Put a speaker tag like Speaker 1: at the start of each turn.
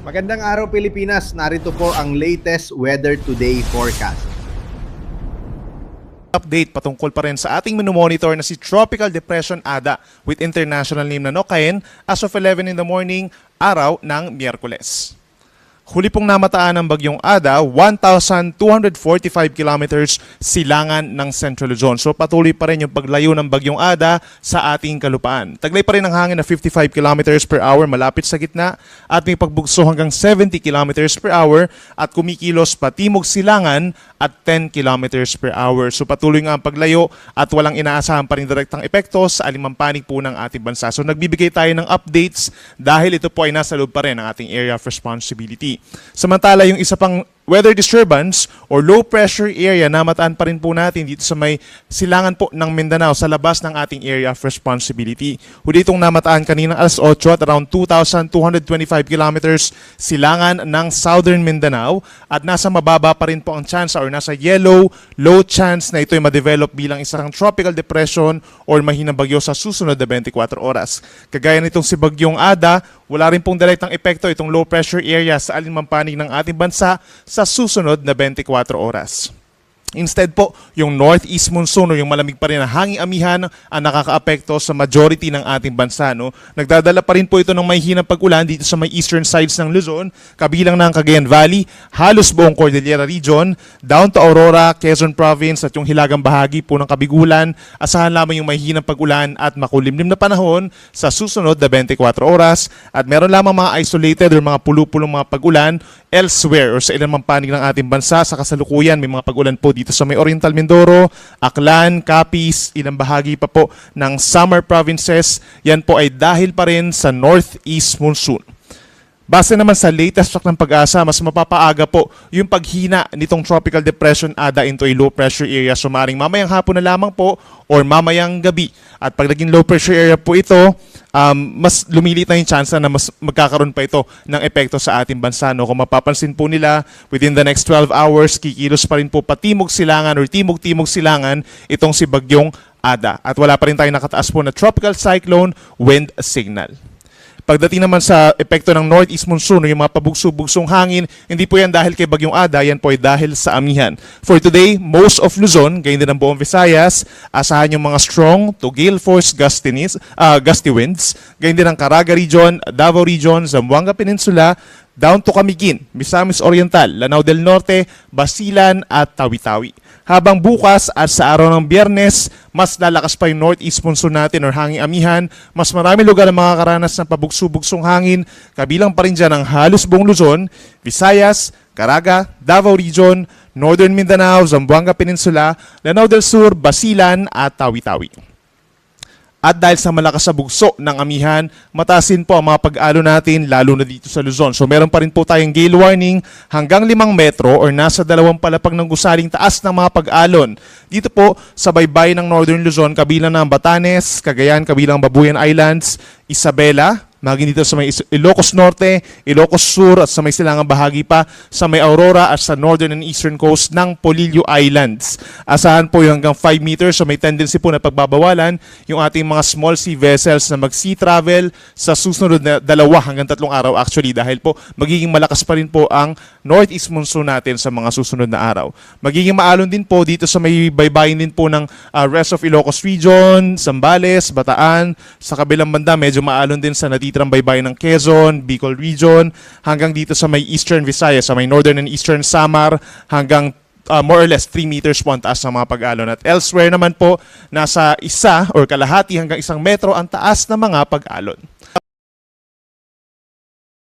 Speaker 1: Magandang araw Pilipinas, narito po ang latest Weather Today forecast.
Speaker 2: Update patungkol pa rin sa ating minomonitor na si Tropical Depression Ada with international name na Nokaen as of 11 in the morning, araw ng Miyerkules. Huli pong namataan ng bagyong Ada, 1,245 kilometers silangan ng Central Luzon. So patuloy pa rin yung paglayo ng bagyong Ada sa ating kalupaan. Taglay pa rin ang hangin na 55 kilometers per hour malapit sa gitna at may pagbugso hanggang 70 kilometers per hour at kumikilos patimog silangan at 10 kilometers per hour. So patuloy nga ang paglayo at walang inaasahan pa rin direktang epekto sa alimampanig po ng ating bansa. So nagbibigay tayo ng updates dahil ito po ay nasa loob pa rin ng ating area of responsibility. Samantala, yung isa pang weather disturbance or low pressure area na mataan pa rin po natin dito sa may silangan po ng Mindanao sa labas ng ating area of responsibility. Huli itong namataan kanina alas 8 at around 2,225 kilometers silangan ng southern Mindanao at nasa mababa pa rin po ang chance or nasa yellow, low chance na ito ay ma-develop bilang isang tropical depression or mahinang bagyo sa susunod na 24 oras. Kagaya nitong si Bagyong Ada, wala rin pong direktang epekto itong low pressure area sa alinmampanig ng ating bansa sa susunod na 24 oras. Instead po, yung northeast monsoon o yung malamig pa rin na hanging amihan ang nakakaapekto sa majority ng ating bansa. No? Nagdadala pa rin po ito ng may hinang pag-ulan dito sa may eastern sides ng Luzon, kabilang ng Cagayan Valley, halos buong Cordillera Region, down to Aurora, Quezon Province at yung hilagang bahagi po ng Kabigulan. Asahan lamang yung may hinang pag-ulan at makulimlim na panahon sa susunod na 24 oras at meron lamang mga isolated or mga pulu-pulong mga pag-ulan elsewhere or sa ilang panig ng ating bansa. Sa kasalukuyan, may mga pag-ulan po dito sa may Oriental Mindoro, Aklan, Capiz, ilang bahagi pa po ng summer provinces. Yan po ay dahil pa rin sa northeast monsoon. Base naman sa latest track ng Pag-asa, mas mapapaaga po yung paghina nitong tropical depression Ada into a low pressure area. So maaaring mamayang hapon na lamang po or mamayang gabi. At pag naging low pressure area po ito, mas lumilit na yung chance na mas magkakaroon pa ito ng epekto sa ating bansa. No? Kung mapapansin po nila, within the next 12 hours, kikilos pa rin po patimog silangan or timog-timog silangan itong si Bagyong Ada. At wala pa rin tayong nakataas po na tropical cyclone wind signal. Pagdating naman sa epekto ng northeast monsoon, yung mga pabugso-bugsong hangin, hindi po yan dahil kay Bagyong Ada, yan po ay dahil sa amihan. For today, most of Luzon, gayon din ang buong Visayas, asahan yung mga strong to gale force gusty winds, gayon din ang Caraga Region, Davao Region, Zamboanga Peninsula, down to Camiguin, Misamis Oriental, Lanao del Norte, Basilan at Tawi-Tawi. Habang bukas at sa araw ng Biyernes, mas lalakas pa yung northeast monsoon natin or hanging amihan. Mas marami lugar ang makakaranas ng pabugso-bugsong hangin. Kabilang pa rin dyan ang halos buong Luzon, Visayas, Caraga, Davao Region, Northern Mindanao, Zamboanga Peninsula, Lanao del Sur, Basilan at Tawi-Tawi. At dahil sa malakas sa bugso ng amihan, matasin po ang mga pag-alo natin lalo na dito sa Luzon. So meron pa rin po tayong gale warning hanggang 5 metro or nasa 2 palapag ng gusaling taas ng mga pag-alon. Dito po sa baybayin ng Northern Luzon, kabilang ng Batanes, Cagayan, kabilang Babuyan Islands, Isabela, maging dito sa may Ilocos Norte, Ilocos Sur at sa may silangang bahagi pa sa may Aurora at sa northern and eastern coast ng Polillo Islands. Asahan po yung hanggang 5 meters, so may tendency po na pagbabawalan yung ating mga small sea vessels na mag-sea travel sa susunod na 2 hanggang 3 araw actually dahil po magiging malakas pa rin po ang northeast monsoon natin sa mga susunod na araw. Magiging maalon din po dito sa may baybayin din po ng rest of Ilocos Region, Zambales, Bataan. Sa kabilang banda medyo maalon din sa natitirang baybayin ng Quezon, Bicol Region, hanggang dito sa may Eastern Visayas, sa may Northern and Eastern Samar, hanggang more or less 3 meters po ang taas ng mga pag-alon. At elsewhere naman po, nasa 1 or kalahati hanggang 1 metro ang taas ng mga pag-alon.